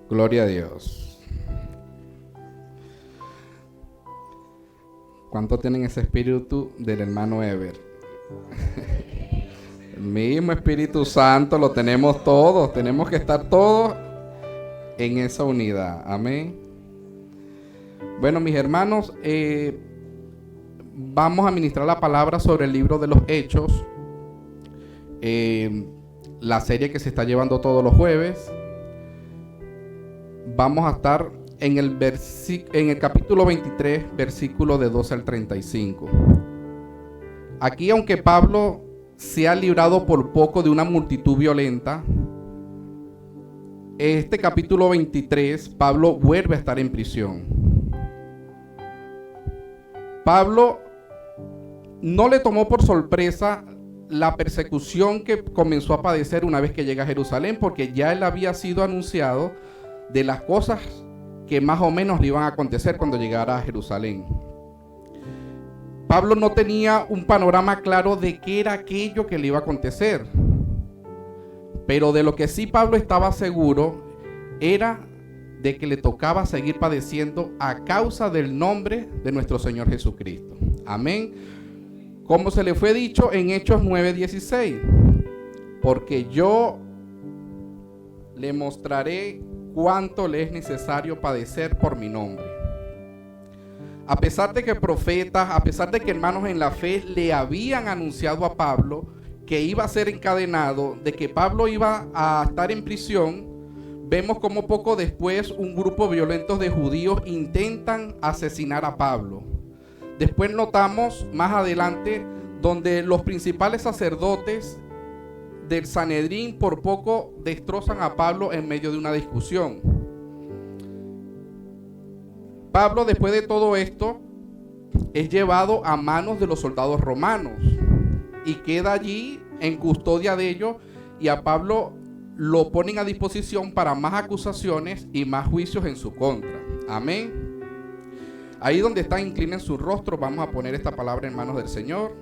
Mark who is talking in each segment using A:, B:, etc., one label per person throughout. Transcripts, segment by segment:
A: Gloria a Dios. ¿Cuántos tienen ese espíritu del hermano Ever? El mismo Espíritu Santo lo tenemos todos. Tenemos que estar todos en esa unidad. Amén. Bueno, mis hermanos, vamos a ministrar la palabra sobre el libro de los Hechos. La serie que se está llevando todos los jueves. Vamos a estar en el capítulo 23, versículo de 12 al 35. Aquí, aunque Pablo se ha librado por poco de una multitud violenta, este capítulo 23, Pablo vuelve a estar en prisión. Pablo no le tomó por sorpresa la persecución que comenzó a padecer una vez que llega a Jerusalén, porque ya él había sido anunciado de las cosas que más o menos le iban a acontecer cuando llegara a Jerusalén. Pablo no tenía un panorama claro de qué era aquello que le iba a acontecer, pero de lo que sí Pablo estaba seguro era de que le tocaba seguir padeciendo a causa del nombre de nuestro Señor Jesucristo. Amén. Como se le fue dicho en Hechos 9:16, porque yo le mostraré cuánto le es necesario padecer por mi nombre. A pesar de que profetas, a pesar de que hermanos en la fe le habían anunciado a Pablo que iba a ser encadenado, de que Pablo iba a estar en prisión, vemos como poco después un grupo violento de judíos intentan asesinar a Pablo. Después notamos más adelante donde los principales sacerdotes del Sanedrín por poco destrozan a Pablo en medio de una discusión. Pablo, después de todo esto, es llevado a manos de los soldados romanos y queda allí en custodia de ellos, y a Pablo lo ponen a disposición para más acusaciones y más juicios en su contra. Amén. Ahí donde están, inclinen su rostro, vamos a poner esta palabra en manos del Señor.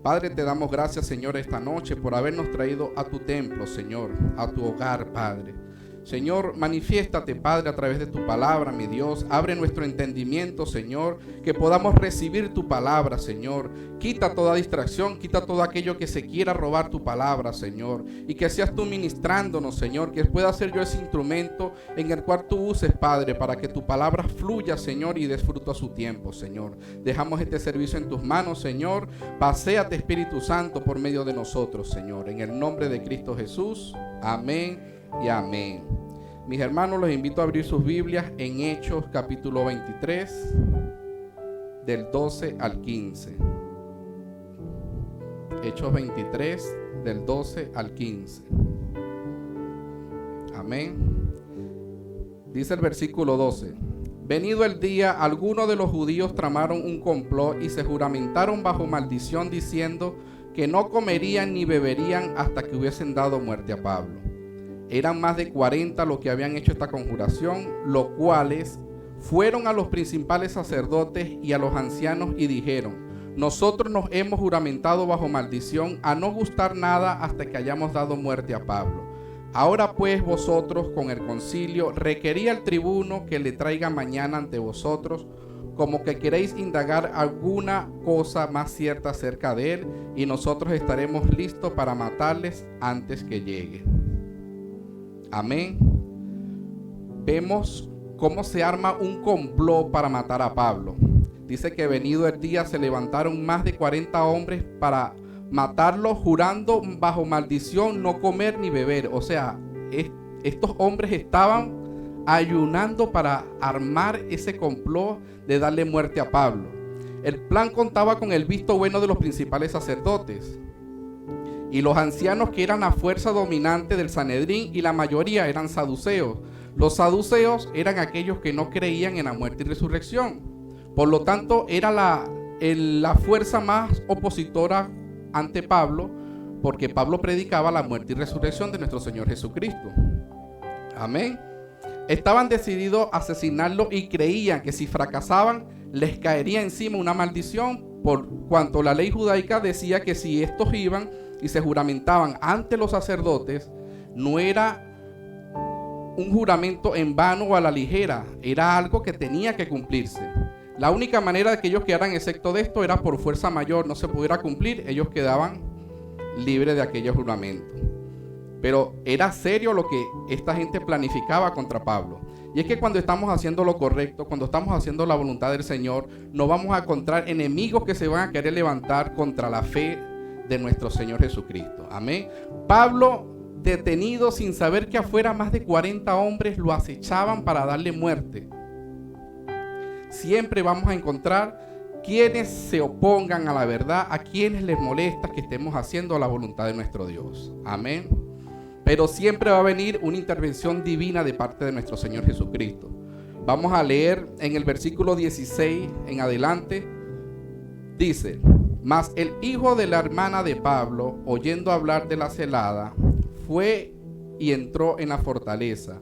A: Padre, te damos gracias, Señor, esta noche por habernos traído a tu templo, Señor, a tu hogar, Padre. Señor, manifiéstate, Padre, a través de tu palabra, mi Dios. Abre nuestro entendimiento, Señor, que podamos recibir tu palabra, Señor. Quita toda distracción, quita todo aquello que se quiera robar tu palabra, Señor. Y que seas tú ministrándonos, Señor, que pueda ser yo ese instrumento en el cual tú uses, Padre, para que tu palabra fluya, Señor, y des fruto a su tiempo, Señor. Dejamos este servicio en tus manos, Señor. Paséate, Espíritu Santo, por medio de nosotros, Señor. En el nombre de Cristo Jesús. Amén y amén. Mis hermanos, los invito a abrir sus Biblias en Hechos capítulo 23 del 12 al 15. Hechos 23 del 12 al 15. Amén. Dice el versículo 12: Venido el día, algunos de los judíos tramaron un complot y se juramentaron bajo maldición, diciendo que no comerían ni beberían hasta que hubiesen dado muerte a Pablo. Eran más de 40 los que habían hecho esta conjuración, los cuales fueron a los principales sacerdotes y a los ancianos y dijeron: nosotros nos hemos juramentado bajo maldición a no gustar nada hasta que hayamos dado muerte a Pablo. Ahora pues vosotros con el concilio requerí al tribuno que le traiga mañana ante vosotros, como que queréis indagar alguna cosa más cierta acerca de él, y nosotros estaremos listos para matarles antes que llegue. Amén. Vemos cómo se arma un complot para matar a Pablo. Dice que venido el día se levantaron más de 40 hombres para matarlo, jurando bajo maldición no comer ni beber. O sea, estos hombres estaban ayunando para armar ese complot de darle muerte a Pablo. El plan contaba con el visto bueno de los principales sacerdotes y los ancianos, que eran la fuerza dominante del Sanedrín, y la mayoría eran saduceos. Los saduceos eran aquellos que no creían en la muerte y resurrección. Por lo tanto, era la fuerza más opositora ante Pablo, porque Pablo predicaba la muerte y resurrección de nuestro Señor Jesucristo. Amén. Estaban decididos a asesinarlo y creían que si fracasaban les caería encima una maldición, por cuanto la ley judaica decía que si estos iban y se juramentaban ante los sacerdotes, no era un juramento en vano o a la ligera, era algo que tenía que cumplirse. La única manera de que ellos quedaran excepto de esto era por fuerza mayor, no se pudiera cumplir, ellos quedaban libres de aquel juramento. Pero era serio lo que esta gente planificaba contra Pablo. Y es que cuando estamos haciendo lo correcto, cuando estamos haciendo la voluntad del Señor, no vamos a encontrar enemigos que se van a querer levantar contra la fe de nuestro Señor Jesucristo. Amén. Pablo, detenido sin saber que afuera más de 40 hombres lo acechaban para darle muerte. Siempre vamos a encontrar quienes se opongan a la verdad, a quienes les molesta que estemos haciendo la voluntad de nuestro Dios. Amén. Pero siempre va a venir una intervención divina de parte de nuestro Señor Jesucristo. Vamos a leer en el versículo 16 en adelante. Dice: mas el hijo de la hermana de Pablo, oyendo hablar de la celada, fue y entró en la fortaleza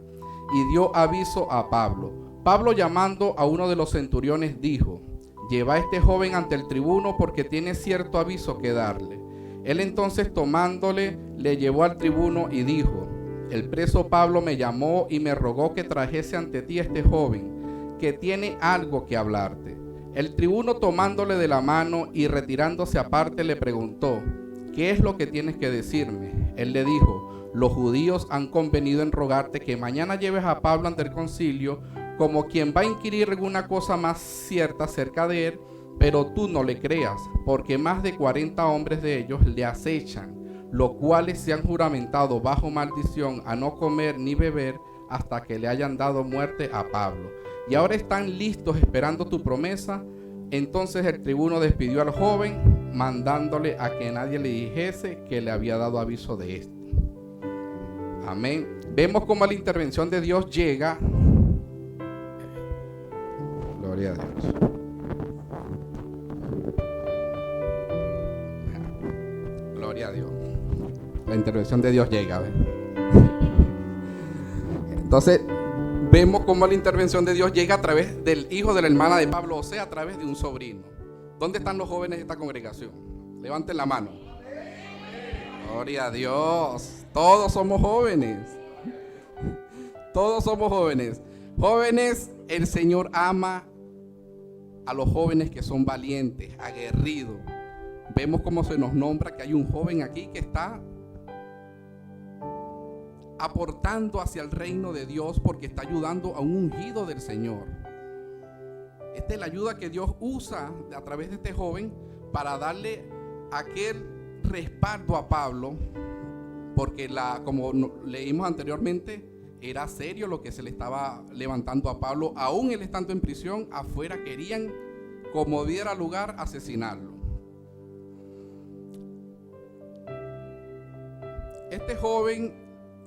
A: y dio aviso a Pablo. Pablo, llamando a uno de los centuriones, dijo: lleva a este joven ante el tribuno, porque tiene cierto aviso que darle. Él entonces, tomándole, le llevó al tribuno y dijo: el preso Pablo me llamó y me rogó que trajese ante ti a este joven, que tiene algo que hablarte. El tribuno, tomándole de la mano y retirándose aparte, le preguntó: ¿qué es lo que tienes que decirme? Él le dijo: los judíos han convenido en rogarte que mañana lleves a Pablo ante el concilio, como quien va a inquirir alguna cosa más cierta acerca de él, pero tú no le creas, porque más de 40 hombres de ellos le acechan, los cuales se han juramentado bajo maldición a no comer ni beber hasta que le hayan dado muerte a Pablo. Y ahora están listos esperando tu promesa. Entonces el tribuno despidió al joven, mandándole a que nadie le dijese que le había dado aviso de esto. Amén. Vemos cómo la intervención de Dios llega. Gloria a Dios. Gloria a Dios. La intervención de Dios llega. Entonces, vemos cómo la intervención de Dios llega a través del hijo de la hermana de Pablo, o sea, a través de un sobrino. ¿Dónde están los jóvenes de esta congregación? Levanten la mano. Gloria a Dios. Todos somos jóvenes. Todos somos jóvenes. Jóvenes, el Señor ama a los jóvenes que son valientes, aguerridos. Vemos cómo se nos nombra que hay un joven aquí que está aportando hacia el reino de Dios porque está ayudando a un ungido del Señor. Esta es la ayuda que Dios usa a través de este joven para darle aquel respaldo a Pablo, porque como leímos anteriormente, era serio lo que se le estaba levantando a Pablo. Aún él estando en prisión, afuera querían, como diera lugar, asesinarlo. Este joven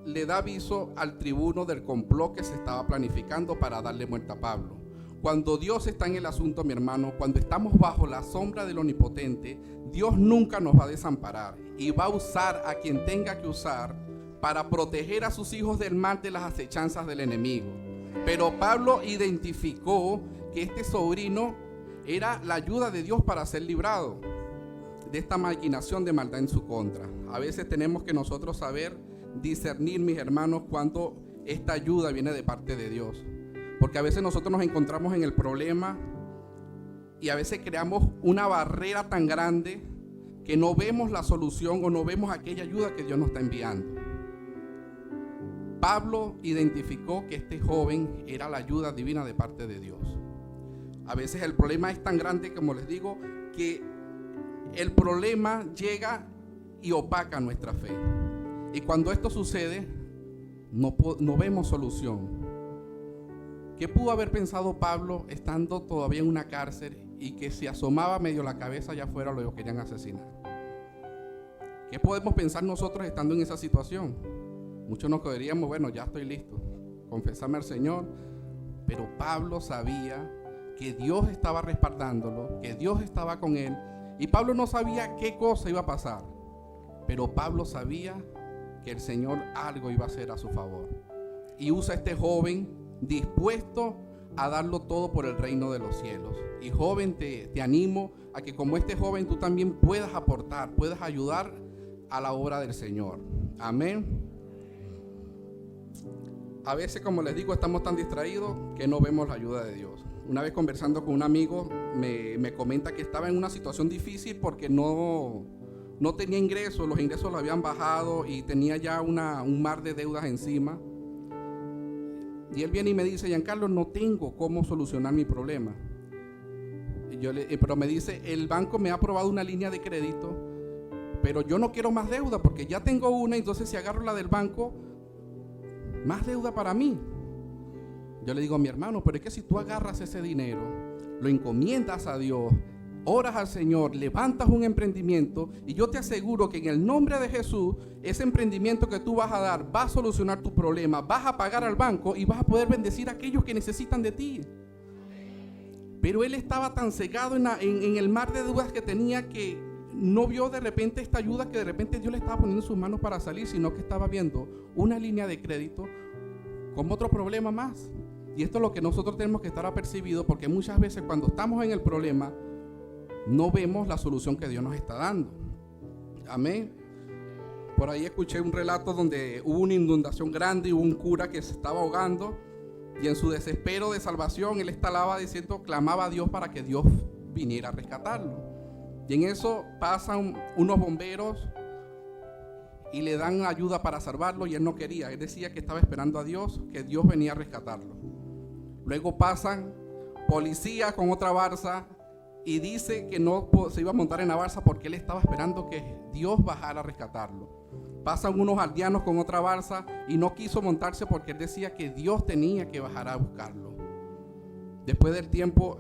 A: le da aviso al tribuno del complot que se estaba planificando para darle muerte a Pablo. Cuando Dios está en el asunto, mi hermano, cuando estamos bajo la sombra del Omnipotente, Dios nunca nos va a desamparar y va a usar a quien tenga que usar para proteger a sus hijos del mal de las acechanzas del enemigo. Pero Pablo identificó que este sobrino era la ayuda de Dios para ser librado de esta maquinación de maldad en su contra. A veces tenemos que nosotros saber discernir, mis hermanos, cuando esta ayuda viene de parte de Dios. Porque a veces nosotros nos encontramos en el problema y a veces creamos una barrera tan grande que no vemos la solución o no vemos aquella ayuda que Dios nos está enviando. Pablo identificó que este joven era la ayuda divina de parte de Dios. A veces el problema es tan grande, como les digo, que el problema llega y opaca nuestra fe. Y cuando esto sucede, no vemos solución. ¿Qué pudo haber pensado Pablo estando todavía en una cárcel y que si asomaba medio la cabeza allá afuera lo querían asesinar? ¿Qué podemos pensar nosotros estando en esa situación? Muchos nos diríamos, bueno, ya estoy listo, confesarme al Señor. Pero Pablo sabía que Dios estaba respaldándolo, que Dios estaba con él. Y Pablo no sabía qué cosa iba a pasar, pero Pablo sabía que el Señor algo iba a hacer a su favor. Y usa a este joven dispuesto a darlo todo por el reino de los cielos. Y joven, te animo a que como este joven tú también puedas aportar, puedas ayudar a la obra del Señor. Amén. A veces, como les digo, estamos tan distraídos que no vemos la ayuda de Dios. Una vez conversando con un amigo, me comenta que estaba en una situación difícil porque no tenía ingresos, los ingresos lo habían bajado y tenía ya un mar de deudas encima. Y él viene y me dice: Giancarlo, no tengo cómo solucionar mi problema. Pero me dice: el banco me ha aprobado una línea de crédito, pero yo no quiero más deuda porque ya tengo una, entonces si agarro la del banco, más deuda para mí. Yo le digo a mi hermano: pero es que si tú agarras ese dinero, lo encomiendas a Dios, oras al Señor, levantas un emprendimiento, y yo te aseguro que en el nombre de Jesús, ese emprendimiento que tú vas a dar va a solucionar tu problema, vas a pagar al banco y vas a poder bendecir a aquellos que necesitan de ti. Pero él estaba tan cegado en el mar de deudas que tenía, que no vio de repente esta ayuda que de repente Dios le estaba poniendo en sus manos para salir, sino que estaba viendo una línea de crédito como otro problema más. Y esto es lo que nosotros tenemos que estar apercibidos, porque muchas veces cuando estamos en el problema no vemos la solución que Dios nos está dando. Amén. Por ahí escuché un relato donde hubo una inundación grande y hubo un cura que se estaba ahogando, y en su desespero de salvación él clamaba a Dios para que Dios viniera a rescatarlo. Y en eso pasan unos bomberos y le dan ayuda para salvarlo, y él no quería. Él decía que estaba esperando a Dios, que Dios venía a rescatarlo. Luego pasan policías con otra balsa y dice que no se iba a montar en la balsa porque él estaba esperando que Dios bajara a rescatarlo. Pasan unos aldeanos con otra balsa y no quiso montarse porque él decía que Dios tenía que bajar a buscarlo. Después del tiempo,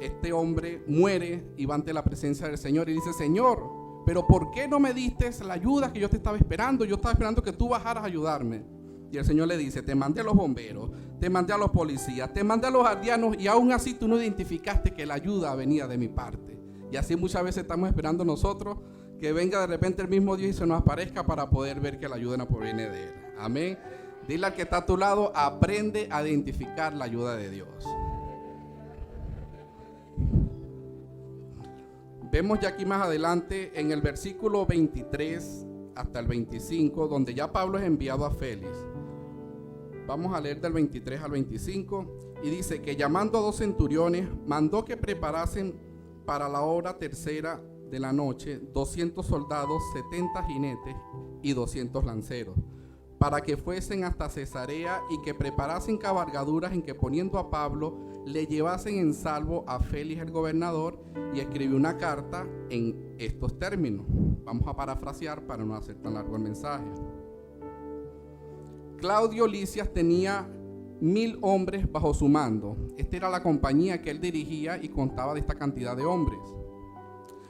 A: este hombre muere y va ante la presencia del Señor y dice: Señor, pero ¿por qué no me diste la ayuda que yo te estaba esperando? Yo estaba esperando que tú bajaras a ayudarme. Y el Señor le dice: te mandé a los bomberos, te mandé a los policías, te mandé a los aldeanos, y aún así tú no identificaste que la ayuda venía de mi parte. Y así muchas veces estamos esperando nosotros que venga de repente el mismo Dios y se nos aparezca para poder ver que la ayuda no proviene de Él. Amén. Dile al que está a tu lado: aprende a identificar la ayuda de Dios. Vemos ya aquí más adelante en el versículo 23 hasta el 25, donde ya Pablo es enviado a Félix. Vamos a leer del 23 al 25, y dice que llamando a 2 centuriones, mandó que preparasen para la hora tercera de la noche 200 soldados, 70 jinetes y 200 lanceros, para que fuesen hasta Cesarea, y que preparasen cabalgaduras en que, poniendo a Pablo, le llevasen en salvo a Félix el gobernador. Y escribió una carta en estos términos. Vamos a parafrasear para no hacer tan largo el mensaje. Claudio Lisias tenía 1000 hombres bajo su mando. Esta era la compañía que él dirigía y contaba de esta cantidad de hombres.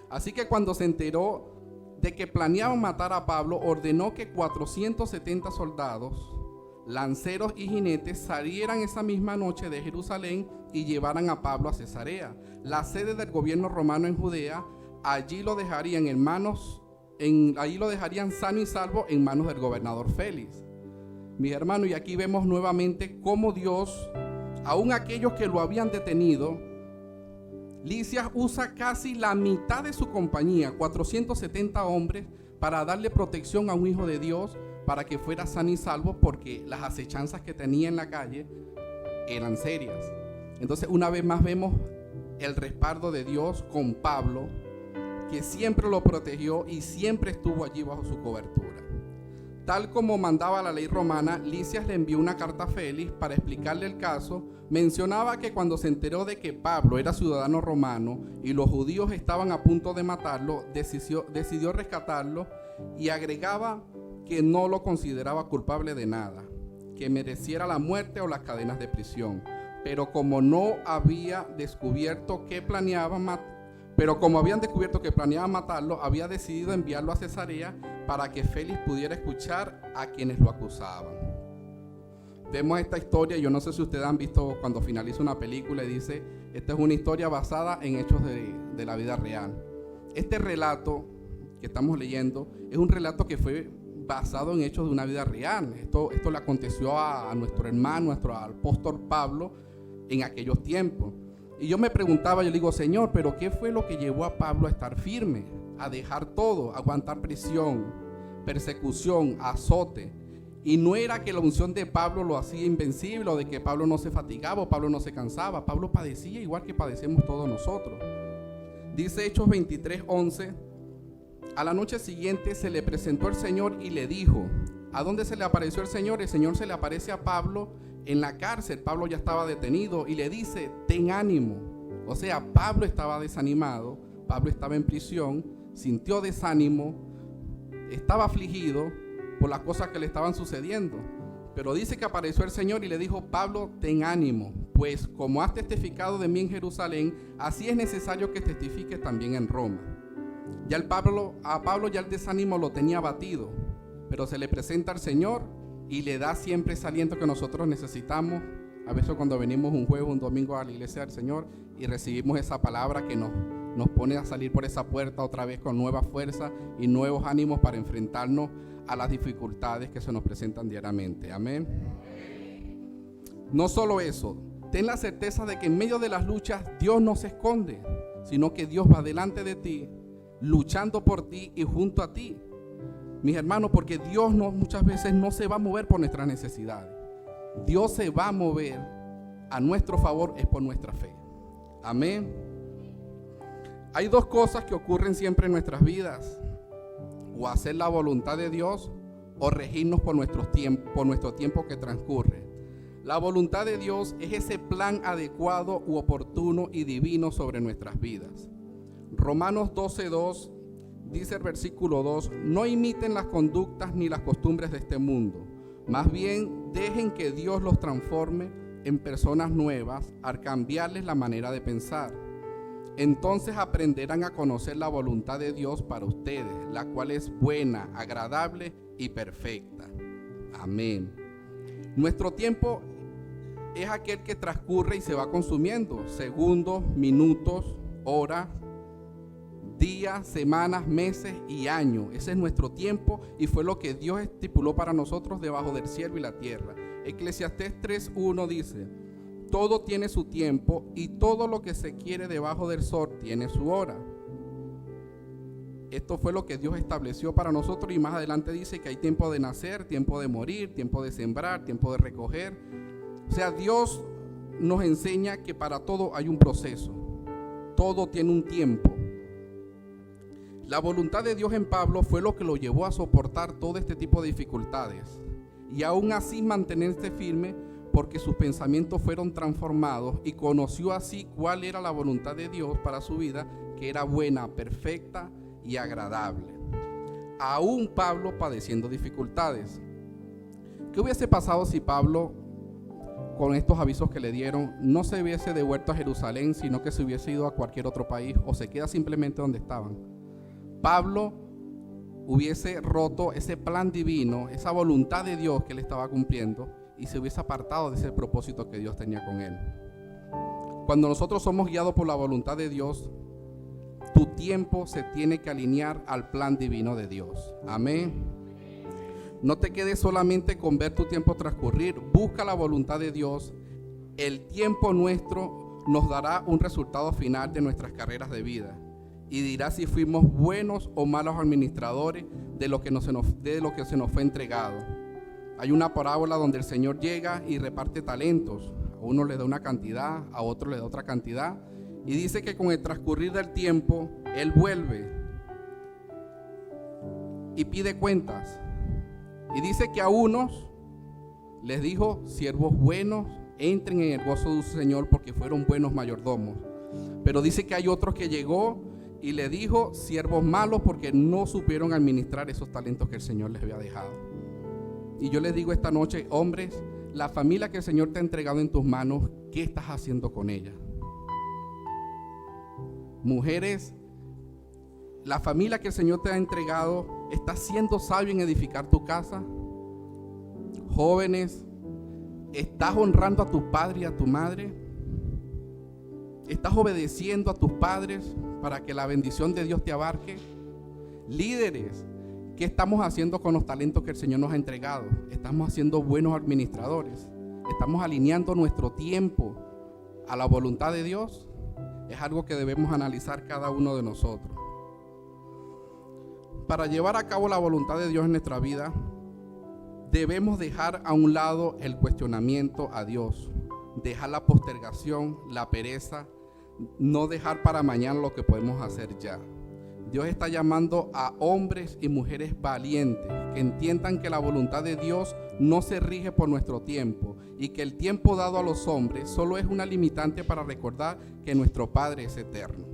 A: Así que cuando se enteró de que planeaban matar a Pablo, ordenó que 470 soldados, lanceros y jinetes salieran esa misma noche de Jerusalén y llevaran a Pablo a Cesarea, la sede del gobierno romano en Judea. Allí lo dejarían allí lo dejarían sano y salvo en manos del gobernador Félix. Mis hermanos, y aquí vemos nuevamente cómo Dios, aún aquellos que lo habían detenido, Lisias usa casi la mitad de su compañía, 470 hombres, para darle protección a un hijo de Dios, para que fuera sano y salvo, porque las acechanzas que tenía en la calle eran serias. Entonces, una vez más vemos el respaldo de Dios con Pablo, que siempre lo protegió y siempre estuvo allí bajo su cobertura. Tal como mandaba la ley romana, Lisias le envió una carta a Félix para explicarle el caso. Mencionaba que cuando se enteró de que Pablo era ciudadano romano y los judíos estaban a punto de matarlo, decidió rescatarlo, y agregaba que no lo consideraba culpable de nada, que mereciera la muerte o las cadenas de prisión. Pero como habían descubierto que planeaban matarlo, había decidido enviarlo a Cesarea para que Félix pudiera escuchar a quienes lo acusaban. Vemos esta historia, yo no sé si ustedes han visto cuando finaliza una película y dice: esta es una historia basada en hechos de la vida real. Este relato que estamos leyendo es un relato que fue basado en hechos de una vida real. Esto le aconteció a nuestro hermano, nuestro apóstol Pablo, en aquellos tiempos. Y yo me preguntaba, yo le digo: Señor, pero ¿qué fue lo que llevó a Pablo a estar firme, a dejar todo, a aguantar prisión, persecución, azote? Y no era que la unción de Pablo lo hacía invencible, o de que Pablo no se fatigaba o Pablo no se cansaba. Pablo padecía igual que padecemos todos nosotros. Dice Hechos 23:11: a la noche siguiente se le presentó el Señor y le dijo. ¿A dónde se le apareció el Señor? El Señor se le aparece a Pablo en la cárcel. Pablo ya estaba detenido y le dice: ten ánimo. O sea, Pablo estaba desanimado, Pablo estaba en prisión, sintió desánimo, estaba afligido por las cosas que le estaban sucediendo. Pero dice que apareció el Señor y le dijo: Pablo, ten ánimo, pues como has testificado de mí en Jerusalén, así es necesario que testifiques también en Roma. A Pablo ya el desánimo lo tenía abatido, pero se le presenta al Señor y le da siempre ese aliento que nosotros necesitamos. A veces cuando venimos un jueves, un domingo a la iglesia del Señor y recibimos esa palabra que nos pone a salir por esa puerta otra vez con nueva fuerza y nuevos ánimos para enfrentarnos a las dificultades que se nos presentan diariamente. Amén. No solo eso, ten la certeza de que en medio de las luchas Dios no se esconde, sino que Dios va delante de ti, luchando por ti y junto a ti. Mis hermanos, porque Dios muchas veces no se va a mover por nuestras necesidades. Dios se va a mover a nuestro favor, es por nuestra fe. Amén. Hay dos cosas que ocurren siempre en nuestras vidas: o hacer la voluntad de Dios o regirnos por nuestro tiempo que transcurre. La voluntad de Dios es ese plan adecuado u oportuno y divino sobre nuestras vidas. Romanos 12:2 dice el versículo 2: no imiten las conductas ni las costumbres de este mundo, más bien dejen que Dios los transforme en personas nuevas al cambiarles la manera de pensar. Entonces aprenderán a conocer la voluntad de Dios para ustedes, la cual es buena, agradable y perfecta. Amén. Nuestro tiempo es aquel que transcurre y se va consumiendo: segundos, minutos, horas, días, semanas, meses y años. Ese es nuestro tiempo y fue lo que Dios estipuló para nosotros debajo del cielo y la tierra. Eclesiastés 3:1 dice: todo tiene su tiempo y todo lo que se quiere debajo del sol tiene su hora. Esto fue lo que Dios estableció para nosotros, y más adelante dice que hay tiempo de nacer, tiempo de morir, tiempo de sembrar, tiempo de recoger. O sea, Dios nos enseña que para todo hay un proceso, todo tiene un tiempo. La voluntad de Dios en Pablo fue lo que lo llevó a soportar todo este tipo de dificultades y aún así mantenerse firme, porque sus pensamientos fueron transformados y conoció así cuál era la voluntad de Dios para su vida, que era buena, perfecta y agradable. Aún Pablo padeciendo dificultades. ¿Qué hubiese pasado si Pablo, con estos avisos que le dieron, no se hubiese devuelto a Jerusalén, sino que se hubiese ido a cualquier otro país, o se queda simplemente donde estaban? Pablo hubiese roto ese plan divino, esa voluntad de Dios que él estaba cumpliendo, y se hubiese apartado de ese propósito que Dios tenía con él. Cuando nosotros somos guiados por la voluntad de Dios, tu tiempo se tiene que alinear al plan divino de Dios. Amén. No te quedes solamente con ver tu tiempo transcurrir. Busca la voluntad de Dios. El tiempo nuestro nos dará un resultado final de nuestras carreras de vida y dirá si fuimos buenos o malos administradores de lo que se nos fue entregado. Hay una parábola donde el Señor llega y reparte talentos. A uno le da una cantidad, a otro le da otra cantidad. Y dice que con el transcurrir del tiempo, Él vuelve y pide cuentas. Y dice que a unos les dijo: siervos buenos, entren en el gozo de su Señor, porque fueron buenos mayordomos. Pero dice que hay otros que llegó y le dijo: siervos malos, porque no supieron administrar esos talentos que el Señor les había dejado. Y yo les digo esta noche: hombres, la familia que el Señor te ha entregado en tus manos, ¿qué estás haciendo con ella? Mujeres, la familia que el Señor te ha entregado, ¿estás siendo sabio en edificar tu casa? Jóvenes, ¿estás honrando a tu padre y a tu madre? ¿Estás obedeciendo a tus padres para que la bendición de Dios te abarque? Líderes, ¿qué estamos haciendo con los talentos que el Señor nos ha entregado? ¿Estamos siendo buenos administradores? ¿Estamos alineando nuestro tiempo a la voluntad de Dios? Es algo que debemos analizar cada uno de nosotros. Para llevar a cabo la voluntad de Dios en nuestra vida, Debemos dejar a un lado el cuestionamiento a Dios, dejar la postergación, la pereza, no dejar para mañana lo que podemos hacer ya. Dios está llamando a hombres y mujeres valientes que entiendan que la voluntad de Dios no se rige por nuestro tiempo y que el tiempo dado a los hombres solo es una limitante para recordar que nuestro Padre es eterno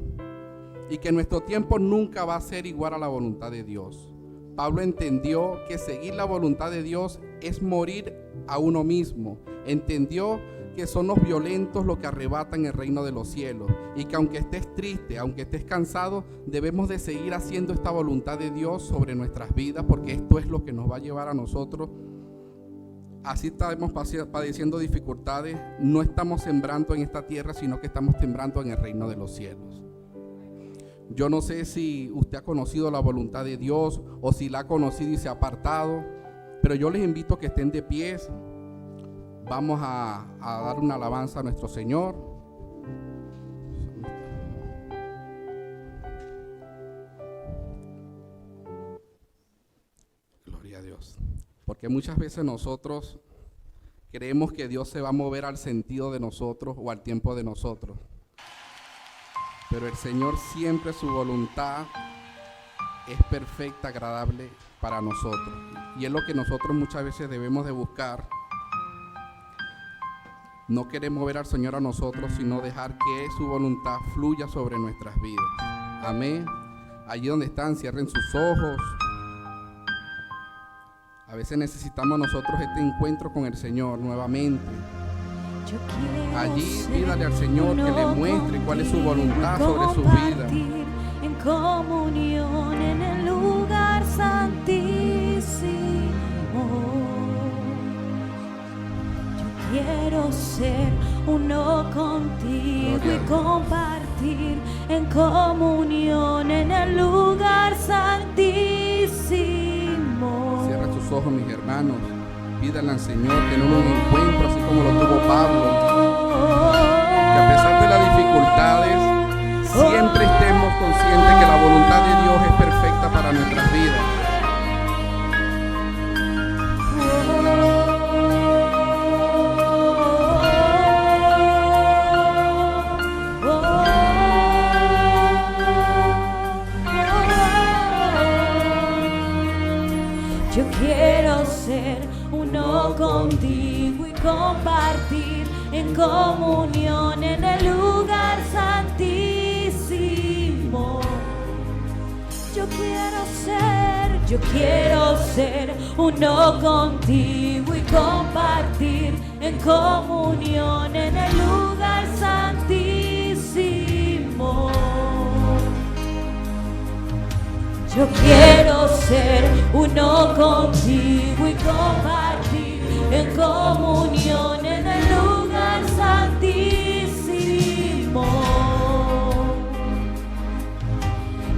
A: y que nuestro tiempo nunca va a ser igual a la voluntad de Dios. Pablo entendió que seguir la voluntad de Dios es morir a uno mismo. Entendió que son los violentos los que arrebatan el reino de los cielos y que aunque estés triste, aunque estés cansado, debemos de seguir haciendo esta voluntad de Dios sobre nuestras vidas, porque esto es lo que nos va a llevar a nosotros. Así estamos padeciendo dificultades, no estamos sembrando en esta tierra, sino que estamos sembrando en el reino de los cielos. Yo no sé si usted ha conocido la voluntad de Dios o si la ha conocido y se ha apartado, pero yo les invito a que estén de pies. Vamos a dar una alabanza a nuestro Señor. Gloria a Dios. Porque muchas veces nosotros creemos que Dios se va a mover al sentido de nosotros o al tiempo de nosotros. Pero el Señor siempre, su voluntad es perfecta, agradable para nosotros. Y es lo que nosotros muchas veces debemos de buscar. No queremos ver al Señor a nosotros, sino dejar que su voluntad fluya sobre nuestras vidas. Amén. Allí donde están, cierren sus ojos. A veces necesitamos nosotros este encuentro con el Señor nuevamente. Allí pídale al Señor que le muestre cuál es su voluntad sobre su vida.
B: En comunión en el lugar santísimo. Yo quiero ser uno contigo y compartir en comunión en el lugar santísimo.
A: Cierra sus ojos, mis hermanos. Pídale al Señor tener un encuentro así como lo tuvo Pablo. Que a pesar de las dificultades, siempre estemos conscientes que la voluntad de Dios es perfecta para nuestras vidas.
B: Yo quiero ser uno contigo y compartir en comunión en el lugar santísimo. Yo quiero ser uno contigo y compartir en comunión en el lugar santísimo. Yo quiero ser uno contigo y compartir en comunión en el lugar santísimo.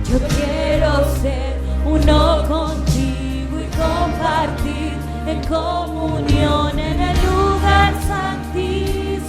B: Yo quiero ser uno contigo y compartir en comunión en el lugar santísimo.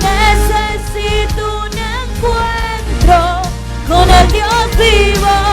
B: Necesito un encuentro con el Dios vivo.